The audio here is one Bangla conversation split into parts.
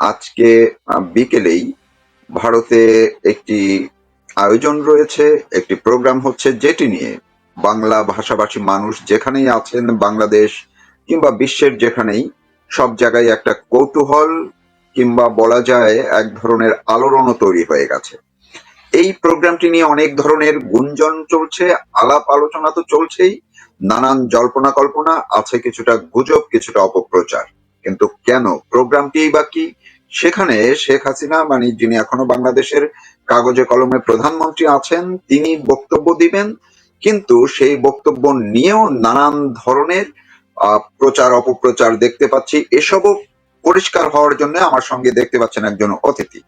আজকে বিকেলেই ভারতে একটি আয়োজন রয়েছে, একটি প্রোগ্রাম হচ্ছে, যেটি নিয়ে বাংলা ভাষাভাষী মানুষ যেখানেই আছেন, বাংলাদেশ কিংবা বিশ্বের যেখানেই, সব জায়গায় একটা কৌতূহল কিংবা বলা যায় এক ধরনের আলোড়নও তৈরি হয়ে গেছে। এই প্রোগ্রামটি নিয়ে অনেক ধরনের গুঞ্জন চলছে, আলাপ আলোচনা তো চলছেই, নানান জল্পনা কল্পনা আছে, কিছুটা গুজব, কিছুটা অপপ্রচার। কিন্তু কেন প্রোগ্রামটি বা কি? সেখানে শেখ হাসিনা, মানে যিনি এখনো বাংলাদেশের কাগজে কলমে প্রধানমন্ত্রী আছেন, তিনি বক্তব্য দিবেন, কিন্তু সেই বক্তব্য নিয়েও নানান ধরনের প্রচার অপপ্রচার দেখতে পাচ্ছি। এসবও পরিষ্কার হওয়ার জন্য আমার সঙ্গে দেখতে পাচ্ছেন একজন অতিথি,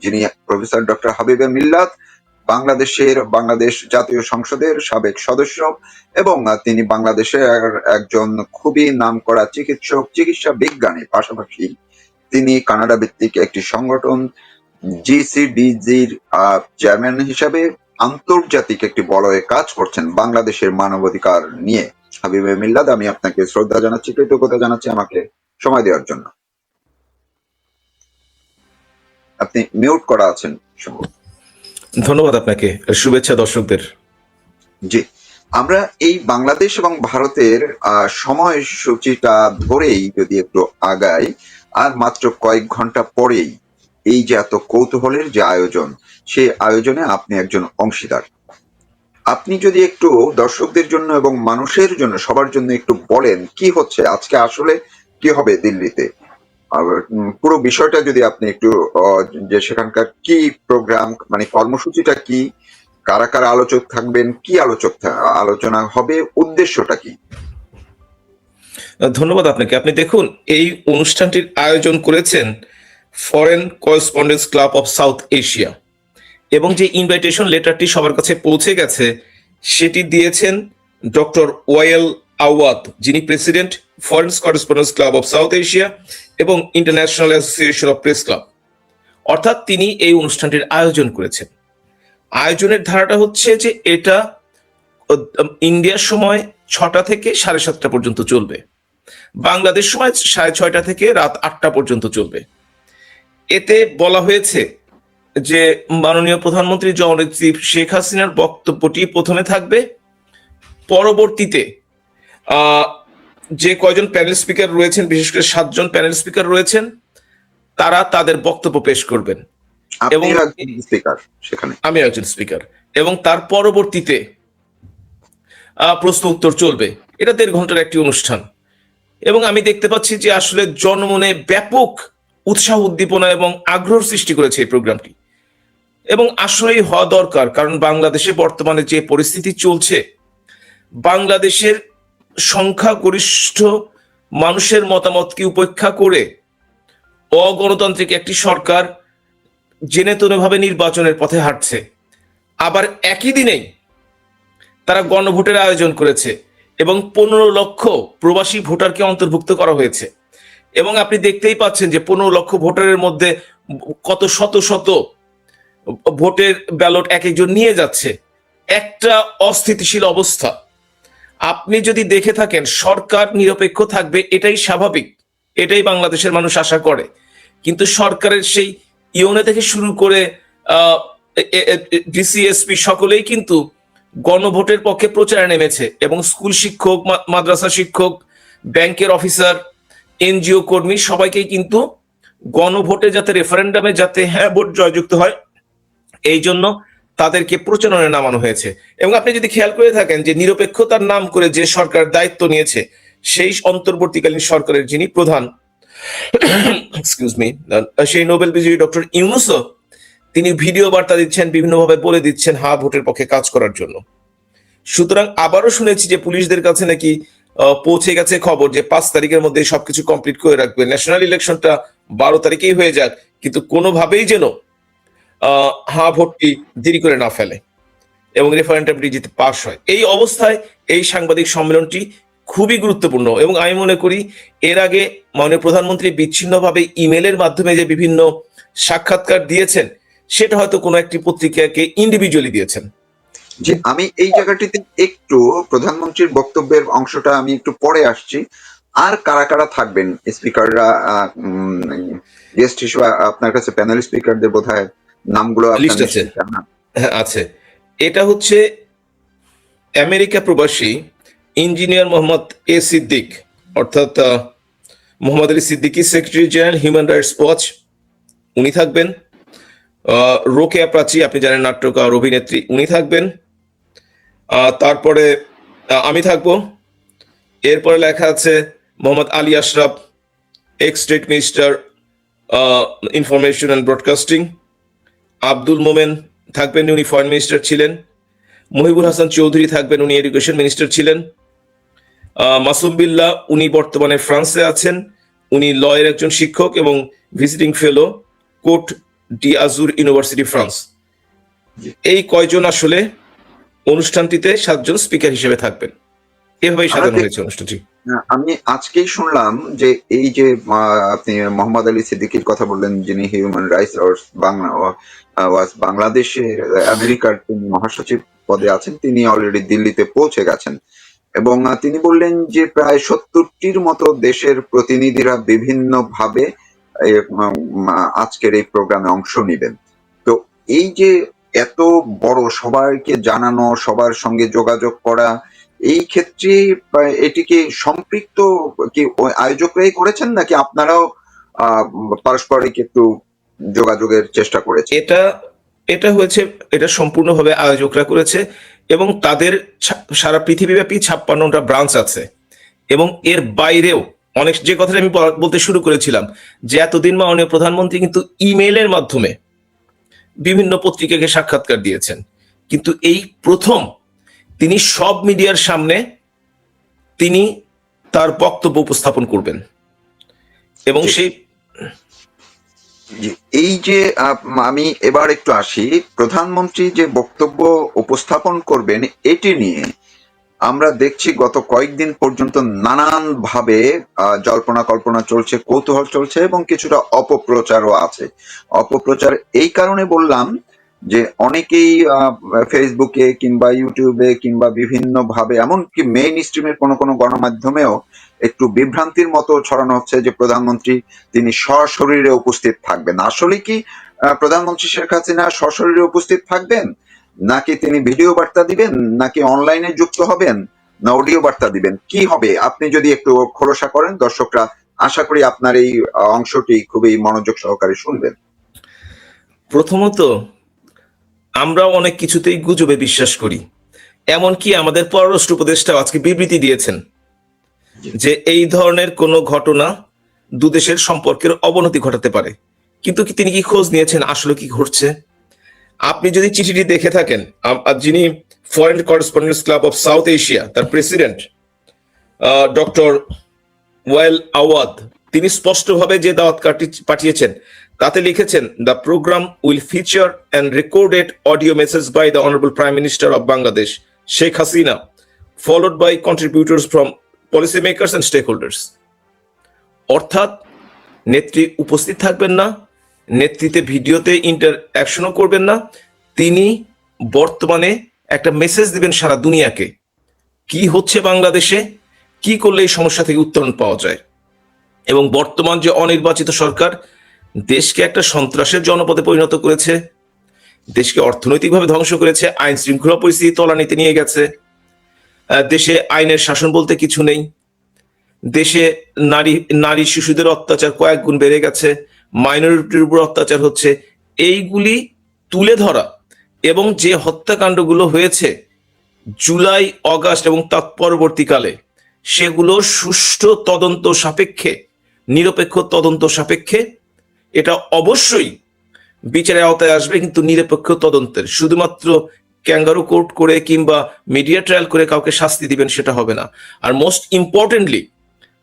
যিনি প্রফেসর ডক্টর হাবিবে মিল্লাত, বাংলাদেশ জাতীয় সংসদের সাবেক সদস্য, এবং তিনি বাংলাদেশের একজন খুবই নামকরা চিকিৎসা বিজ্ঞানী। পাশাপাশি তিনি কানাডা ভিত্তিক একটি সংগঠন জিসিডিজির চেয়ারম্যান হিসাবে আন্তর্জাতিক একটি বলয়ে কাজ করছেন বাংলাদেশের মানবাধিকার নিয়ে। হাবিবে মিল্লাত, আমি আপনাকে শ্রদ্ধা জানাচ্ছি, কৃতজ্ঞতা জানাচ্ছি আমাকে সময় দেওয়ার জন্য। আপনি মিউট করা আছেন সম্ভব। ধন্যবাদ আপনাকে, শুভেচ্ছা দর্শকদের। জি, আমরা এই বাংলাদেশ এবং ভারতের সময়সূচিটা ধরেই যদি একটু আগাই, আর মাত্র কয়েক ঘন্টা পরেই এই যে এত কৌতূহলের যে আয়োজন, সেই আয়োজনে আপনি একজন অংশীদার। আপনি যদি একটু দর্শকদের জন্য এবং মানুষের জন্য, সবার জন্য একটু বলেন কি হচ্ছে আজকে, আসলে কি হবে দিল্লিতে, আর পুরো বিষয়টা যদি আপনি একটু যে সেখানকার কি প্রোগ্রাম, মানে কর্মসূচিটা কি, কারা কারা আলোচক থাকবেন, কি আলোচনা হবে, উদ্দেশ্যটা কি? ধন্যবাদ আপনাকে। আপনি দেখুন, এই অনুষ্ঠানটির আয়োজন করেছেন foreign correspondence club of South Asia, এবং যে ইনভাইটেশন লেটারটি সবার কাছে পৌঁছে গেছে সেটি দিয়েছেন ডক্টর ওয়াইএল আওয়াদ, যিনি president foreign correspondence club of South Asia এবং international association of press club. অর্থাৎ তিনি এই অনুষ্ঠানটির আয়োজন করেছেন। আয়োজনের ধারাটা হচ্ছে যে এটা ইন্ডিয়ার সময় 6টা থেকে 7:30 পর্যন্ত চলবে, বাংলাদেশ সময় 6:30 থেকে রাত 8টা পর্যন্ত চলবে। এতে বলা হয়েছে যে মাননীয় প্রধানমন্ত্রী জননেত্রী শেখ হাসিনার বক্তব্যটি প্রথমে থাকবে, পরবর্তীতে যে কয়জন প্যানেল স্পিকার রয়েছেন, বিশেষ করে 7জন প্যানেল স্পিকার রয়েছেন, তারা তাদের বক্তব্য পেশ করবেন এবং আমি একজন স্পিকার, এবং তার পরবর্তীতে প্রশ্ন উত্তর চলবে। এটা 1.5 ঘন্টার একটি অনুষ্ঠান, এবং আমি দেখতে পাচ্ছি যে আসলে জনমনে ব্যাপক উৎসাহ, উদ্দীপনা এবং আগ্রহ সৃষ্টি করেছে এই প্রোগ্রামটি, এবং আসলেই হওয়া দরকার। কারণ বাংলাদেশে বর্তমানে যে পরিস্থিতি চলছে, বাংলাদেশের সংখ্যাগরিষ্ঠ মানুষের মতামতকে উপেক্ষা করে অগণতান্ত্রিক একটি সরকার জেনে তনে ভাবে নির্বাচনের পথে হাঁটছে। আবার একই দিনেই তারা গণভোটের আয়োজন করেছে এবং 15 লক্ষ প্রবাসী ভোটারকে অন্তর্ভুক্ত করা হয়েছে। এবং আপনি দেখতেই পাচ্ছেন যে 15 লক্ষ ভোটারের মধ্যে কত শত শত ভোটের ব্যালট এক একজন নিয়ে যাচ্ছে। একটা অস্থিতিশীল অবস্থা। আপনি যদি দেখে থাকেন, সরকার নিরপেক্ষ থাকবে, এটাই স্বাভাবিক, এটাই বাংলাদেশের মানুষ আশা করে। কিন্তু সরকারের সেই ইউনে থেকে শুরু করে ডিসিএসপি সকলেই কিন্তু গণভোটের পক্ষে প্রচারে নেমেছে, এবং স্কুল শিক্ষক, মাদ্রাসা শিক্ষক, ব্যাংকের অফিসার, এনজিও কর্মী সবাইকেই কিন্তু গণভোটে যাতে, রেফারেন্ডামে যাতে হ্যাঁ ভোট জয়যুক্ত হয়, এই জন্য তাদেরকে প্রচারণায় নামানো হয়েছে। এবং আপনি যদি খেয়াল করে থাকেন যে নিরপেক্ষতার নাম করে যে সরকার দায়িত্ব নিয়েছে, সেই অন্তর্বর্তীকালীন সরকারের যিনি প্রধান, এক্সকিউজ মি, সেই নোবেল বিজয়ী ডক্টর ইউনূসও তিনি ভিডিও বার্তা দিচ্ছেন, বিভিন্নভাবে বলে দিচ্ছেন হ্যাঁ ভোটের পক্ষে কাজ করার জন্য। সুতরাং আবারও শুনেছি যে পুলিশদের কাছে নাকি পৌঁছে গেছে খবর যে 5 তারিখের মধ্যে সবকিছু কমপ্লিট করে রাখবে, ন্যাশনাল ইলেকশনটা 12 তারিখেই হয়ে যাক, কিন্তু কোনোভাবেই যেন হ্যাঁ ভোটটি দেরি করে না ফেলে এবং রেফারেন্ডামটি যেতে পাস হয়। এই অবস্থায় এই সাংবাদিক সম্মেলনটি খুবই গুরুত্বপূর্ণ, এবং আমি মনে করি এর আগে মাননীয় প্রধানমন্ত্রী বিচ্ছিন্নভাবে ইমেলের মাধ্যমে যে বিভিন্ন সাক্ষাৎকার দিয়েছেন, সেটা হয়তো কোনো একটি পত্রিকাকে ইন্ডিভিজুয়ালি দিয়েছেন। যে আমি এই জায়গাটিতে একটু প্রধানমন্ত্রীর বক্তব্যের অংশটা আমি একটু পরে আসছি, আর কারা কারা থাকবেন স্পিকাররা? গেস্ট হিসেবে আপনার কাছে প্যানেল স্পিকারদের বোধহয় নামগুলো আপনার লিস্ট আছে, নিশ্চয়ই জানা। হ্যাঁ আছে। এটা হচ্ছে আমেরিকা প্রবাসী ইঞ্জিনিয়ার মোহাম্মদ এ সিদ্দিক, অর্থাৎ Mohammad Ali Siddiqui, secretary general human rights watch, উনি থাকবেন। রোকেয়া প্রাচী, আপনি জানেন নাট্যকার অভিনেত্রী, উনি থাকবেন। তারপরে আমি থাকবো। এরপরে লেখা আছে Mohammad Ali Ashraf, ex state minister, information and broadcasting. Abdul Momen থাকবেন, উনি ফরেন মিনিস্টার ছিলেন। মহিবুল হাসান চৌধুরী থাকবেন, উনি এডুকেশন মিনিস্টার ছিলেন। মাসুম বিল্লাহ, উনি বর্তমানে ফ্রান্সে আছেন, উনি লয়ের একজন শিক্ষক এবং visiting fellow, Cote d'Azur University France. এই কয়জন আসলে অনুষ্ঠানটিতে 7 জন স্পিকার হিসেবে থাকবেন। এভাবেই সাজানো হয়েছে অনুষ্ঠানটি। আমি আজকেই শুনলাম যে এই যে আপনি মোহাম্মদ আলী সিদ্দিকীর কথা বললেন, যিনি হিউম্যান রাইটস বাংলাদেশের আমেরিকার তিনি মহাসচিব পদে আছেন, তিনি অলরেডি দিল্লিতে পৌঁছে গেছেন এবং তিনি বললেন যে প্রায় 70টির মতো দেশের প্রতিনিধিরা বিভিন্ন ভাবে আজকের এই প্রোগ্রামে অংশ নেবেন। তো এই যে এত বড় সবাইকে জানানো, সবার সঙ্গে যোগাযোগ করা, এই ক্ষেত্রে এটিকে সম্পৃক্ত কি আয়োজকরাই করেছেন নাকি আপনারাও পারস্পরিক একটু যোগাযোগের চেষ্টা করেছেন? এটা হয়েছে, এটা সম্পূর্ণভাবে আয়োজকরা করেছে এবং তাদের সারা পৃথিবীব্যাপী 56টা ব্রাঞ্চ আছে এবং এর বাইরেও অনেক, যে কথাটা আমি বলতে শুরু করেছিলাম যে এতদিন মাননীয় প্রধানমন্ত্রী কিন্তু ইমেইলের মাধ্যমে বিভিন্ন পত্রিকাকে সাক্ষাৎকার দিয়েছেন, কিন্তু এই প্রথম তিনি সব মিডিয়ার সামনে তিনি তার বক্তব্য উপস্থাপন করবেন এবং সেই এই যে আমি এবার একটু আসি, প্রধানমন্ত্রী যে বক্তব্য উপস্থাপন করবেন এটি নিয়ে আমরা দেখছি গত কয়েকদিন পর্যন্ত নানান ভাবে জল্পনা কল্পনা চলছে, কৌতূহল চলছে এবং কিছুটা অপপ্রচারও আছে। অপপ্রচার এই কারণে বললাম যে অনেকেই ফেসবুকে কিংবা ইউটিউবে কিংবা বিভিন্ন ভাবে, এমনকি মেইন স্ট্রিমের কোনো কোনো গণমাধ্যমেও একটু বিভ্রান্তির মতো ছড়ানো হচ্ছে যে প্রধানমন্ত্রী তিনি সশরীরে উপস্থিত থাকবেন। আসলে কি প্রধানমন্ত্রী শেখ হাসিনা সশরীরে উপস্থিত থাকবেন, নাকি তিনি ভিডিও বার্তা দিবেন, নাকি অনলাইনে যুক্ত হবেন, না অডিও বার্তা দিবেন, কি হবে? আপনি যদি একটু খোলসা করেন, দর্শকরা আশা করি আপনার এই অংশটি খুবই মনোযোগ সহকারে শুনবেন। প্রথমত, আমরা অনেক কিছুতেই গুজবে বিশ্বাস করি, এমনকি আমাদের পররাষ্ট্র উপদেষ্টা আজকে বিবৃতি দিয়েছেন যে এই ধরনের কোনো ঘটনা দুদেশের সম্পর্কের অবনতি ঘটাতে পারে। কিন্তু তিনি কি খোঁজ নিয়েছেন আসলে কি ঘটছে? আপনি যদি চিঠিটি দেখে থাকেন, যিনি foreign correspondents club of South Asia তার প্রেসিডেন্ট ডক্টর ওয়াইল আওয়াদ, তিনি স্পষ্টভাবে যে দাওয়াত কার্ডটি পাঠিয়েছেন তাতে লিখেছেন, the programme will feature and recorded audio message by the honourable prime minister of Bangladesh Sheikh Hasina, followed by contributors from policy makers and stakeholders. অর্থাৎ নেত্রী উপস্থিত থাকবেন না, নেতৃত্বে ভিডিওতে ইন্টারঅ্যাকশনও করবেন না, তিনি বর্তমানে একটা মেসেজ দিবেন সারা দুনিয়াকে কি হচ্ছে বাংলাদেশে, কি করলে এই সমস্যা থেকে উত্তরণ পাওয়া যায়। এবং বর্তমান যে অনির্বাচিত সরকার দেশকে একটা সন্ত্রাসের জনপদে পরিণত করেছে, দেশকে অর্থনৈতিকভাবে ধ্বংস করেছে, আইন শৃঙ্খলা পরিস্থিতি তলানিতে নিয়ে গেছে, দেশে আইনের শাসন বলতে কিছু নেই, দেশে নারী শিশুদের অত্যাচার কয়েক গুণ বেড়ে গেছে, মাইনরিটির উপর অত্যাচার হচ্ছে, এইগুলি তুলে ধরা এবং যে হত্যাকাণ্ডগুলো হয়েছে জুলাই, অগাস্ট এবং তৎপরবর্তীকালে সেগুলো সুষ্ঠু তদন্ত সাপেক্ষে, নিরপেক্ষ তদন্ত সাপেক্ষে, এটা অবশ্যই বিচারের আওতায় আসবে, কিন্তু নিরপেক্ষ তদন্তের। শুধুমাত্র ক্যাঙ্গারু কোর্ট করে কিংবা মিডিয়া ট্রায়াল করে কাউকে শাস্তি দিবেন সেটা হবে না। আর মোস্ট ইম্পর্টেন্টলি,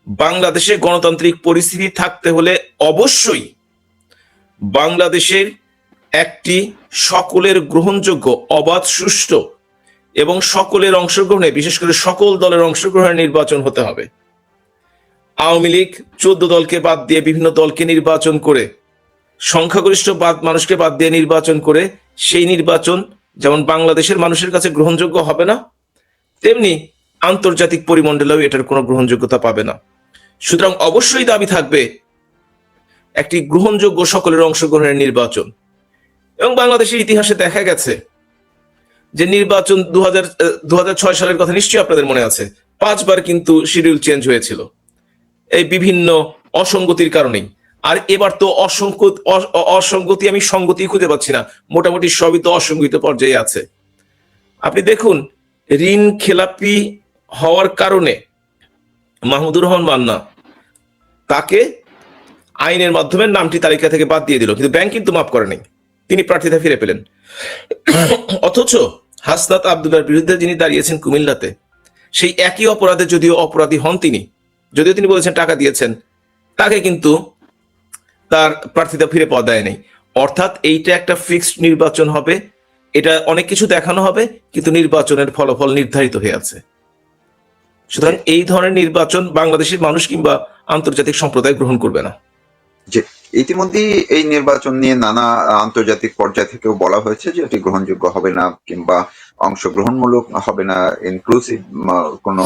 বাংলাদেশে গণতান্ত্রিক পরিস্থিতি থাকতে হলে অবশ্যই বাংলাদেশের একটি সকলের গ্রহণযোগ্য, অবাধ, সুষ্ঠু এবং সকলের অংশগ্রহণে, বিশেষ করে সকল দলের অংশগ্রহণে নির্বাচন হতে হবে। আওয়ামী লীগ 14 দলকে বাদ দিয়ে বিভিন্ন দলকে নির্বাচন করে, সংখ্যাগরিষ্ঠ মানুষকে বাদ দিয়ে নির্বাচন করে, সেই নির্বাচন যেমন বাংলাদেশের মানুষের কাছে গ্রহণযোগ্য হবে না, তেমনি আন্তর্জাতিক পরিমণ্ডলেও এটার কোনো গ্রহণযোগ্যতা পাবে না। সুতরাং অবশ্যই দাবি থাকবে একটি গ্রহণযোগ্য সকলের অংশগ্রহণের নির্বাচন। এবং বাংলাদেশের ইতিহাসে দেখা গেছে যে নির্বাচন 2006 সালের কথা নিশ্চয়ই আপনাদের মনে আছে, 5বার কিন্তু শিডিউল চেঞ্জ হয়েছিল এই বিভিন্ন অসঙ্গতির কারণেই। আর এবার তো অসঙ্গতি আমি সঙ্গতি খুঁজে পাচ্ছি না, মোটামুটি সবই তো অসঙ্গত পর্যায়ে আছে। আপনি দেখুন, ঋণ খেলাপি হওয়ার কারণে মাহমুদুর রহমান মান্না, তাকে আইনের মাধ্যমে নামটি তালিকা থেকে বাদ দিয়ে দিল, কিন্তু ব্যাংক কিন্তু মাফ করে নাই, তিনি প্রার্থিতা ফিরে পেলেন। অথচ হাসনাত আব্দুল্লাহর বিরুদ্ধে যিনি দাঁড়িয়েছেন কুমিল্লাতে, সেই একই অপরাধে যদিও অপরাধী হন তিনি, যদিও তিনি বলেছেন টাকা দিয়েছেন, তাকে কিন্তু তার প্রার্থিতা ফিরে পাওয়া দেয় নাই। অর্থাৎ এইটা একটা ফিক্সড নির্বাচন হবে, এটা অনেক কিছু দেখানো হবে, কিন্তু নির্বাচনের ফলাফল নির্ধারিত হয়ে আছে। সুতরাং এই ধরনের নির্বাচন বাংলাদেশের মানুষ কিংবা আন্তর্জাতিক সম্প্রদায় গ্রহণ করবে না। যে ইতিমধ্যেই এই নির্বাচন নিয়ে নানা আন্তর্জাতিক পর্যায় থেকেও বলা হয়েছে যে এটি গ্রহণযোগ্য হবে না কিংবা অংশগ্রহণমূলক হবে না, ইনক্লুসিভ কোনো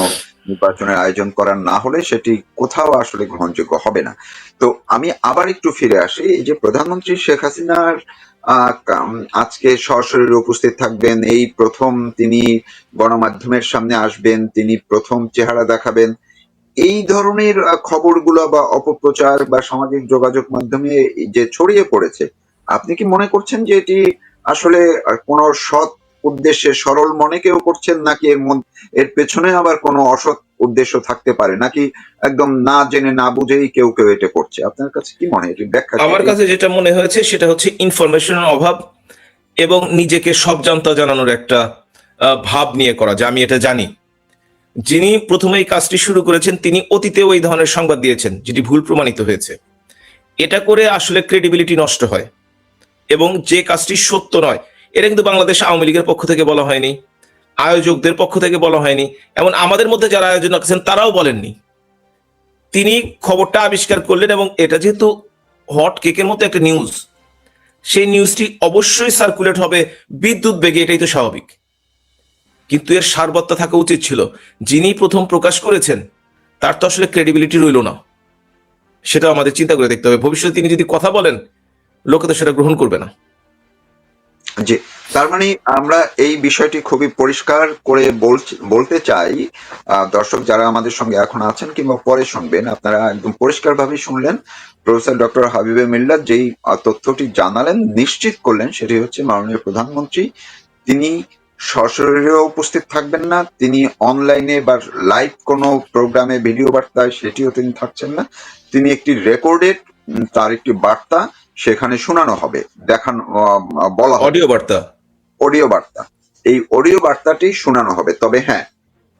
নির্বাচনের আয়োজন করা না হলে সেটি কোথাও আসলে গ্রহণযোগ্য হবে না। তো আমি আবার একটু ফিরে আসি, এই যে প্রধানমন্ত্রী শেখ হাসিনার আজকে সরাসরি উপস্থিত থাকবেন, এই প্রথম তিনি গণমাধ্যমের সামনে আসবেন, তিনি প্রথম চেহারা দেখাবেন, এই ধরনের খবরগুলো বা অপপ্রচার বা সামাজিক যোগাযোগ মাধ্যমে যে ছড়িয়ে পড়েছে, আপনি কি মনে করছেন যে এটি আসলে কোনো সৎ উদ্দেশ্যে সরল মনে কেউ করছেন, নাকি এর পেছনে আবার কোনো অসৎ উদ্দেশ্য থাকতে পারে, নাকি একদম না জেনে না বুঝেই কেউ কেউ এটা করছে? আপনার কাছে কি মনে হয়, এটি ব্যাখ্যা কি? আমার কাছে যেটা মনে হয়েছে সেটা হচ্ছে ইনফরমেশনের অভাব এবং নিজেকে সব জানতা জানানোর একটা ভাব নিয়ে করা, যে আমি এটা জানি। যিনি প্রথমে এই কাজটি শুরু করেছেন তিনি অতীতেও এই ধরনের সংবাদ দিয়েছেন, যেটি ভুল প্রমাণিত হয়েছে। এটা করে আসলে ক্রেডিবিলিটি নষ্ট হয়, এবং যে কাজটি সত্য নয়, এটা কিন্তু বাংলাদেশ আওয়ামী লীগের পক্ষ থেকে বলা হয়নি, আয়োজকদের পক্ষ থেকে বলা হয়নি, এমন আমাদের মধ্যে যারা আয়োজন করেছেন তারাও বলেননি। তিনি খবরটা আবিষ্কার করলেন, এবং এটা যেহেতু হট কেকের মতো একটা নিউজ, সেই নিউজটি অবশ্যই সার্কুলেট হবে বিদ্যুৎ বেগে, এটাই তো স্বাভাবিক। কিন্তু এর সারবত্তা থাকা উচিত ছিল। যিনি প্রথম প্রকাশ করেছেন তার তো আসলে ক্রেডিবিলিটি রইল না, সেটা আমাদের চিন্তা করে দেখতে হবে। ভবিষ্যতে তিনি যদি কথা বলেন, লোকে তো সেটা গ্রহণ করবে না। জি, তার মানে আমরা এই বিষয়টি খুবই পরিষ্কার করে বলতে চাই, দর্শক যারা আমাদের সঙ্গে এখন আছেন কিংবা পরে শুনবেন, আপনারা একদম পরিষ্কারভাবে শুনলেন। প্রফেসর ডক্টর হাবিবে মিল্লাত যেই তথ্যটি জানালেন, নিশ্চিত করলেন, সেটি হচ্ছে মাননীয় প্রধানমন্ত্রী তিনি সশরীরে উপস্থিত থাকবেন না, তিনি অনলাইনে বা লাইভ কোনো প্রোগ্রামে ভিডিও বার্তায় সেটিও তিনি থাকছেন না, তিনি একটি রেকর্ডেড তার একটি বার্তা সেখানে শোনানো হবে, দেখানো বলা হবে, অডিও বার্তা, অডিও বার্তা, এই অডিও বার্তাটি শোনানো হবে। তবে হ্যাঁ,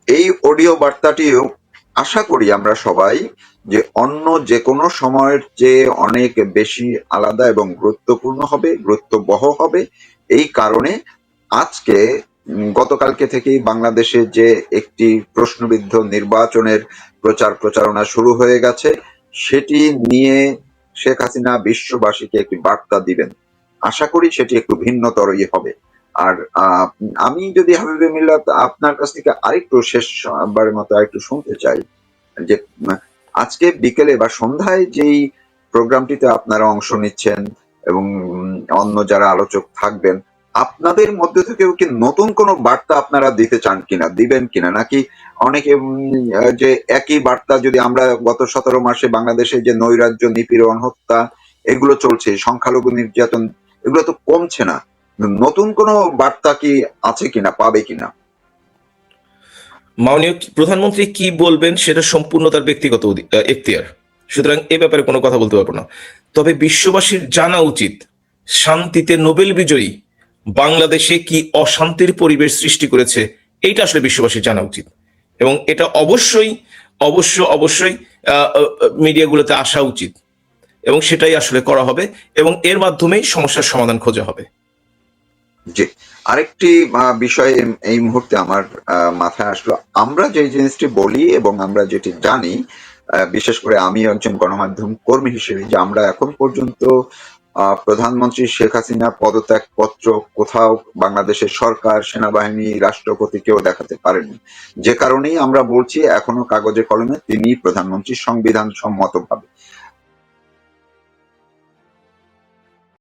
এই অডিও বার্তাটিও আশা করি আমরা সবাই যে অন্য যে কোনো সময়ের চেয়ে অনেক বেশি আলাদা এবং গুরুত্বপূর্ণ হবে, গুরুত্ববহ হবে। এই কারণে আজকে গতকালকে থেকেই বাংলাদেশে যে একটি প্রশ্নবিদ্ধ নির্বাচনের প্রচারণা শুরু হয়ে গেছে, সেটি নিয়ে শেখ হাসিনা বিশ্ববাসীকে একটি বার্তা দিবেন। আশা করি সেটি একটু ভিন্নতরই হবে। আর আমি যদি হাবিবে মিল্লাত আপনার কাছ থেকে আরেকটু শেষবারের মতো আরেকটু শুনতে চাই যে আজকে বিকেলে বা সন্ধ্যায় যেই প্রোগ্রামটিতে আপনারা অংশ নিচ্ছেন এবং অন্য যারা আলোচক থাকবেন, আপনাদের মধ্যে থেকেও কি নতুন কোনো বার্তা আপনারা দিতে চান কিনা, দিবেন কিনা, নাকি অনেকে যে একই বার্তা, যদি আমরা গত 17 মাসে বাংলাদেশে যে নৈরাজ্য, নিপীড়ন, হত্যা এগুলো চলছে, সংখ্যালঘু নির্যাতন, এগুলো তো কমছে না, নতুন কোনো বার্তা কি আছে কিনা, পাবে কিনা? মাননীয় প্রধানমন্ত্রী কি বলবেন সেটা সম্পূর্ণ তার ব্যক্তিগত এখতিয়ার, সুতরাং এ ব্যাপারে কোনো কথা বলতে পারবো না। তবে বিশ্ববাসীর জানা উচিত, শান্তিতে নোবেল বিজয়ী বাংলাদেশে কি অশান্তির পরিবেশ সৃষ্টি করেছে, এইটা আসলে বিশ্ববাসীর জানা উচিত, এবং এটা অবশ্যই অবশ্যই মিডিয়াগুলোতে আসা উচিত, এবং সেটাই আসলে করা হবে, এবং এর মাধ্যমেই সমস্যার সমাধান খোঁজা হবে। জি, আরেকটি বিষয় এই মুহূর্তে আমার মাথায় আসলো। আমরা যে জিনিসটি বলি এবং আমরা যেটি জানি, বিশেষ করে আমি একজন গণমাধ্যম কর্মী হিসেবে, যে আমরা এখন পর্যন্ত প্রধানমন্ত্রী শেখ হাসিনার পদত্যাগপত্র কোথাও বাংলাদেশের সরকার, সেনাবাহিনী, রাষ্ট্রপতি কেউ দেখাতে পারেনি। যে কারণেই আমরা বলছি এখনো কাগজে কলমে তিনি প্রধানমন্ত্রী সংবিধান সম্মতভাবে।